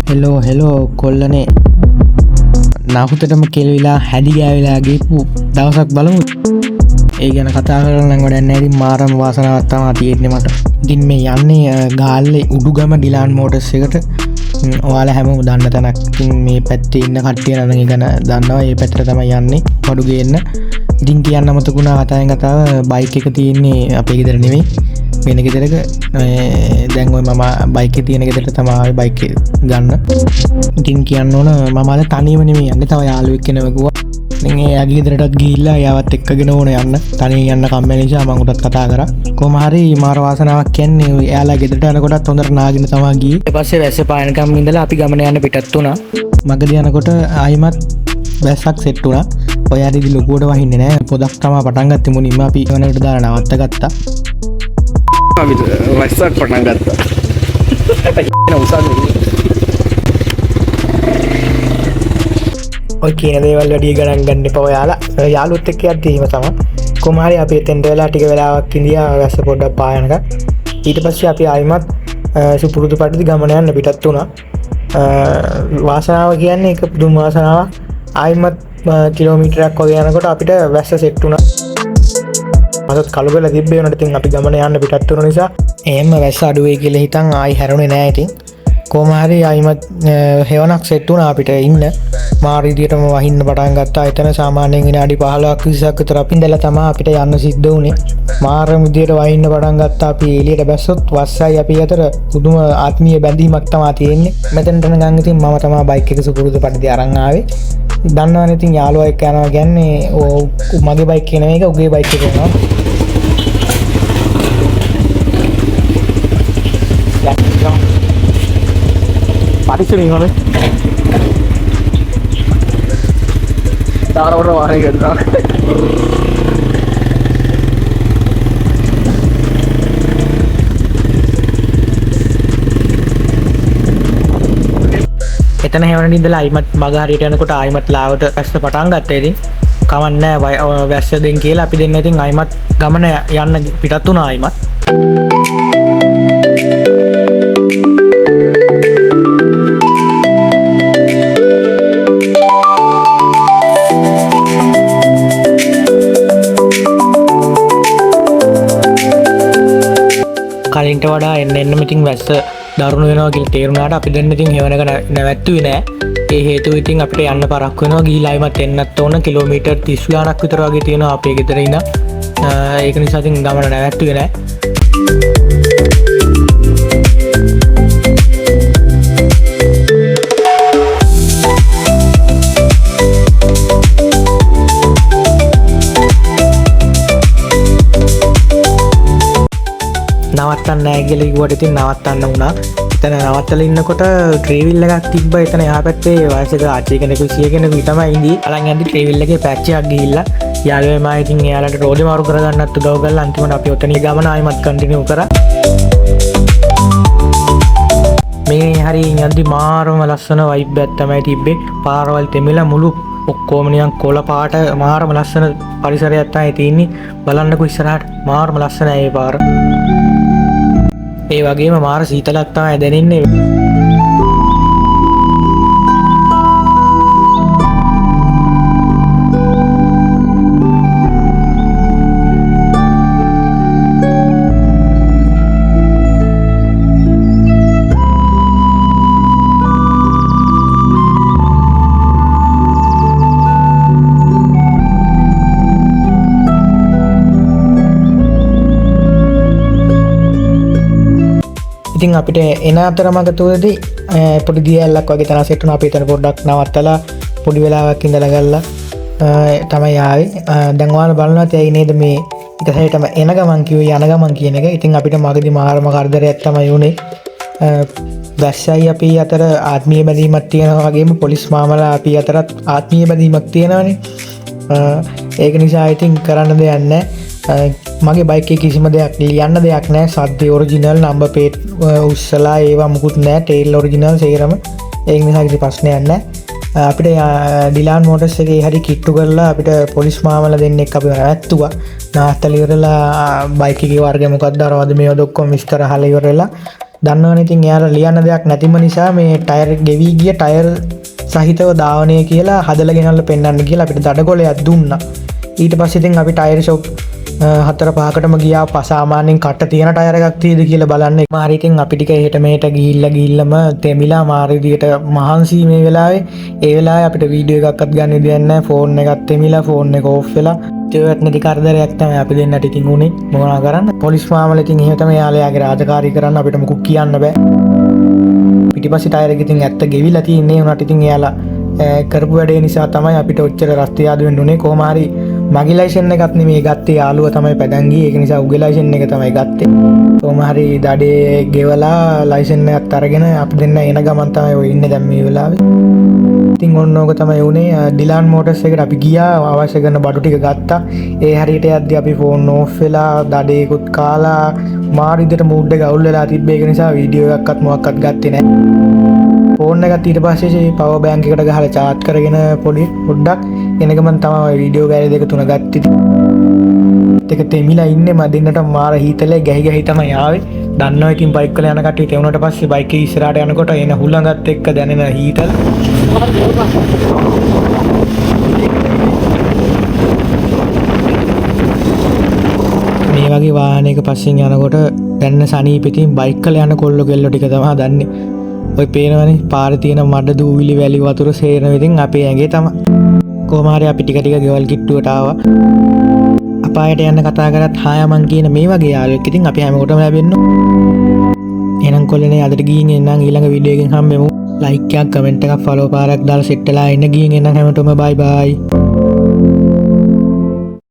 Hello කොල්ලනේ නහුතටම කෙල්විලා හැදි ගෑවිලා ගේපු දවසක් බලමු. ඒ ගැන කතා කරන්න ගොඩක් නෑ. ඉතින් මාරම වාසනාවක් තමයි තියෙන්නේ මට. ඉතින් මේ යන්නේ ගාල්ලේ උඩුගම ඩිලාන් මෝටර්ස් එකට. ඔයාලා හැමෝම දන්න තැනක්. ඉතින් මේ පැත්තේ ඉන්න කට්ටිය නම් ඒ ගැන දන්නවා. මේ පැත්තට තමයි යන්නේ බඩු ගේන්න. ඉතින් කියන්න අමතකුණා කතාව බයික් එක තියෙන්නේ අපේ ගෙදර නෙමෙයි වෙන ගෙදරක. දැන් ඔය මම බයික් එක තියෙන ගෙදරට තමයි ආවේ බයික් එක ගන්න. ඉතින් කියන්න ඕන මම අද තනියම නෙමෙයි යන්නේ. තව යාළුවෙක් කෙනෙක් ගියා. ඉතින් එයාගේ ගෙදරටත් ගිහිල්ලා එයාවත් එක්කගෙන ඕන යන්න. තනියෙන් යන්න කම්මැලි නිසා මම උටත් කතා කරා. කොහොම හරි මාර වාසනාවක් කියන්නේ එයාලා ගෙදරට යනකොටත් හොඳට නාගෙන තමයි ගියේ. ඊට පස්සේ වැස්ස පායනකම් ඉඳලා අපි ගමන යන්න පිටත් වුණා. මගදී යනකොට ආයිමත් වැස්සක් සෙට් වුණා. ඔය හරිදි ලොකුවට වහින්නේ නැහැ. පොදක් තමයි පටන් ගත්තේ මුලින්ම අපි වෙනකට දාලා නවත්ත ගත්තා. අපි වැස්සක් පටන් ගත්තා. ඔය කියන දේවල් වැඩි ගණන් ගන්න එපා ඔයාලා. යාළුවොත් එක්ක යද්දී එහෙම තමයි. කොහොම හරි අපි එතෙන්ට වෙලා ටික වෙලාවක් ඉඳියා වැස්ස පොඩ්ඩක් පායනකම්. ඊට පස්සේ අපි ආයිමත් සුපුරුදු පරිදි ගමන යන්න පිටත් වුණා. වාසනාව කියන්නේ ඒක පුදුම වාසනාවක්. ආයිමත් කිලෝමීටරයක් වගේ යනකොට අපිට වැස්ස සෙට් වුණා. මටත් කලබල තිබ්බේ වුණාට ඉතින් අපි ගමන යන්න පිටත් වුණ නිසා එහෙම වැස්ස අඩු වෙයි කියලා හිතන් ආයි හැරුණේ නැහැ. ඉතින් කොහොම හරි ආයිමත් හේවණක් සෙට් වුණා අපිට ඉන්න. මාර විදියටම වහින්න පටන් ගත්තා. එතන සාමාන්‍යයෙන් විනාඩි 15ක් 20ක් විතර අපි ඉඳලා තමයි අපිට යන්න සිද්ධ වුණේ. මාර විදියට වහින්න පටන් ගත්තා. අපි එළියට බැස්සොත් වස්සයි අපි අතර පුදුම ආත්මීය බැඳීමක් තමයි තියෙන්නේ. මෙතනට නිකන් ඉතින් මම තමයි බයික් එක සුපුරුදු පරිදි අරන් ආවේ. දන්නවනේ ඉතින් යාළුවා එක්ක යනවා කියන්නේ මගේ බයික් කියන එක උගේ බයික් එක වෙනවා. පරිසරින් හොනේ දාරවල වාහනේ ගත්තා. එතන හැවණේ ඉඳලා ආයිමත් මග හරියට යනකොට ආයිමත් ලාවට වැස්ස පටන් ගත්තා. ඉතින් කමන්නේ වැස්ස දෙන්න කියලා අපි දෙන්න ඉතින් ආයිමත් ගමන යන්න පිටත් වුණා ආයිමත්. කලින්ට වඩා එන්න ඉතින් වැස්ස දරුණු වෙනවා කියලා තේරුණාට අපි දෙන්න ඉතින් හේවණක නැවැත්තුවේ නෑ. ඒ හේතුව ඉතින් අපිට යන්න පරක් වෙනවා. ගිහිලා ආයිමත් එන්නත් ඕන. කිලෝමීටර් 30 ගාණක් විතර වගේ තියෙනවා අපේ ගෙදර ඉඳන්. ඒක නිසා ඉතින් ගමන නැවැත්තුවේ නෑ. නවත්තන්න නැහැ කියලා කිව්වට ඉතින් නවත්තන්න වුණා. එතන නවත්තලා ඉන්නකොට ට්‍රේවිල් එකක් තිබ්බා. එතන එහා පැත්තේ වයසක ආච්චි කෙනෙකු සිය කෙනෙකු තමයි ඉඳී. අලන් යද්දි ට්‍රේවිල් එකේ පැච් එකක් ගිහිල්ලා යාළුවෝ මා ඉතින් එයාලට රෝදේ මාරු කරගන්නත් උදව් කරලා අන්තිමට අපි ඔතන ගමන ආයිමත් කන්ටිනියු කරා. මේ හරි යද්දි මාරම ලස්සන වයිබ් එකක් තමයි තිබ්බේ. පාරවල් තෙමිලා මුළු ඔක්කොම නිකන් කොළ පාට මාරම ලස්සන පරිසරයක් තමයි තියෙන්නේ. බලන්නකෝ ඉස්සරහට මාරම ලස්සනයි ඒ පාර. ඒ වගේම මාර සීතලක් තමයි දැනෙන්නේ. ඉතින් අපිට එන අතරමඟතෝදී පොඩි දියැලක් වගේ තන සෙට් වුණා. අපි එතන පොඩ්ඩක් නවත්තලා පොඩි වෙලාවක් ඉඳලා ගල්ලා තමයි ආවේ. දැන් ඔයාලා බලනවා තේ නේද මේ ඉතසෙටම එන ගමන් කිව්වේ යන ගමන් කියන එක. ඉතින් අපිට මගදී මාරම කරදරයක් තමයි උනේ. වැස්සයි අපි අතර ආත්මීය බැඳීමක් තියෙනවා වගේම පොලිස් මාමලා අපි අතරත් ආත්මීය බැඳීමක් තියෙනවානේ. ඒක නිසා ඉතින් කරන්න දෙයක් නැහැ. මගේ බයික් එකේ කිසිම දෙයක් ලියන්න දෙයක් නැහැ. සද්දේ ඔරිජිනල් නම්බර් ප්ලේට් උස්සලා ඒවා මුකුත් නැහැ. ටේල් ඔරිජිනල් සේරම. ඒක නිසා කිසි ප්‍රශ්නයක් නැහැ. අපිට ඩිලාන් මෝටර්ස් එකේ හරි කිට්ටු කරලා අපිට පොලිස් මාමලා දෙන්නෙක් අපි නැවැත්තුවා. නාස්තල ඉවරලා බයික් එකේ වර්ගය මොකක්ද අරවද මේවද ඔක්කොම විස්තර අහලා ඉවරලා දන්නවනේ ඉතින් එයාලා ලියන්න දෙයක් නැතිම නිසා මේ ටයර් ගෙවි ගිය ටයර් සහිතව ධාවනය කියලා හදලා ගෙනල්ලා පෙන්නන්න කියලා අපිට දඩකොලයක් දුන්නා. ඊට පස්සේ ඉතින් අපි ටයර් ෂොප් 4-5කටම ගියා. පසාමාන්‍යයෙන් කට තියෙන ටයර් එකක් තියෙද කියලා බලන්න. මාරි ඉතින් අපි ටික එහෙට මෙහෙට ගිහිල්ලාම තෙමිලා මාරි විදියට මහන්සි මේ වෙලාවේ. ඒ වෙලාවේ අපිට වීඩියෝ එකක්වත් ගන්න විදියක් නැහැ. ෆෝන් එකත් තෙමිලා ෆෝන් එක ඕෆ් වෙලා. ඒවත් නැති කරදරයක් තමයි අපි දෙන්නට ඉතින් උනේ. මොනවා කරන්න? පොලිස් ෆාමල ඉතින් එහෙම තමයි යාලයාගේ රාජකාරී කරන්න අපිට මොකුත් කියන්න බෑ. පිටිපස්සේ ටයර් එක ඉතින් ඇත්ත ගෙවිලා තියෙන්නේ. උනාට ඉතින් එයාලා කරපු වැඩේ නිසා තමයි අපිට ඔච්චර රස්තිය ආද වෙන්න උනේ. කොහොම හරි මගේ ලයිසන් එකත් නෙමෙයි ගත්තේ, යාළුවා තමයි පදන් ගියේ. ඒක නිසා උගේ ලයිසන් එක තමයි ගත්තේ. කොහොම හරි දඩේ ගෙවලා ලයිසන් එකත් අරගෙන අපි දෙන්න එන ගමන් තමයි ඔය ඉන්නේ දැන් මේ වෙලාවේ. ඉතින් ඔන්න ඕක තමයි උනේ. ඩිලාන් මෝටර්ස් එකට අපි ගියා, අවශ්‍ය කරන බඩු ටික ගත්තා. ඒ හරියට යද්දි අපි ෆෝන් ඕෆ් වෙලා දඩේකුත් කාලා මාර විදියට මූඩ් එක අවුල් වෙලා තිබ්බේ. ඒක නිසා වීඩියෝ එකක්වත් මොකක්වත් ගත්තේ නැහැ. ෆෝන් එකත් ඊට පස්සේ පවර් බැංක් එකට ගහලා චාර්ජ් කරගෙන පොඩ්ඩක් එනකමන් තමයි වීඩියෝ ගෑලි දෙක තුන ගත්තේ. ඒක තෙමිලා ඉන්නේ මම දෙන්නට මාර හීතලේ ගැහි තමයි ආවේ. දන්නවා ඉතින් බයික් වල යන කට්ටිය තෙවුනට පස්සේ බයික් එක ඉස්සරහට යනකොට එන හුළඟත් එක්ක දැනෙන හීතල. මේ වගේ වාහනයක පස්සෙන් යනකොට දැන්න සනීපෙතින් බයික් වල යන කොල්ලෝ කෙල්ලෝ ටික තමයි දන්නේ. ඔය පේනවනේ පාරේ තියෙන මඩ දූවිලි වැලි වතුර සේරන විදිහින් අපේ ඇඟේ තමයි. කොහොම හරි අපි ටික ටික ගෙවල් කිට්ටුවට ආවා. අපායට යන්න කතා කරත් හායමන් කියන මේ වගේ යාළුවෙක් ඉතින් අපි හැමෝටම ලැබෙන්න. එහෙනම් කොල්ලනේ අදට ගිහින් එන්නම් ඊළඟ වීඩියෝ එකෙන් හම්බෙමු. ලයික් එකක් කමෙන්ට් එකක් ෆලෝ පාරක් දාලා සෙට් වෙලා ඉන්න ගිහින් එන්නම් හැමෝටම බයි බයි.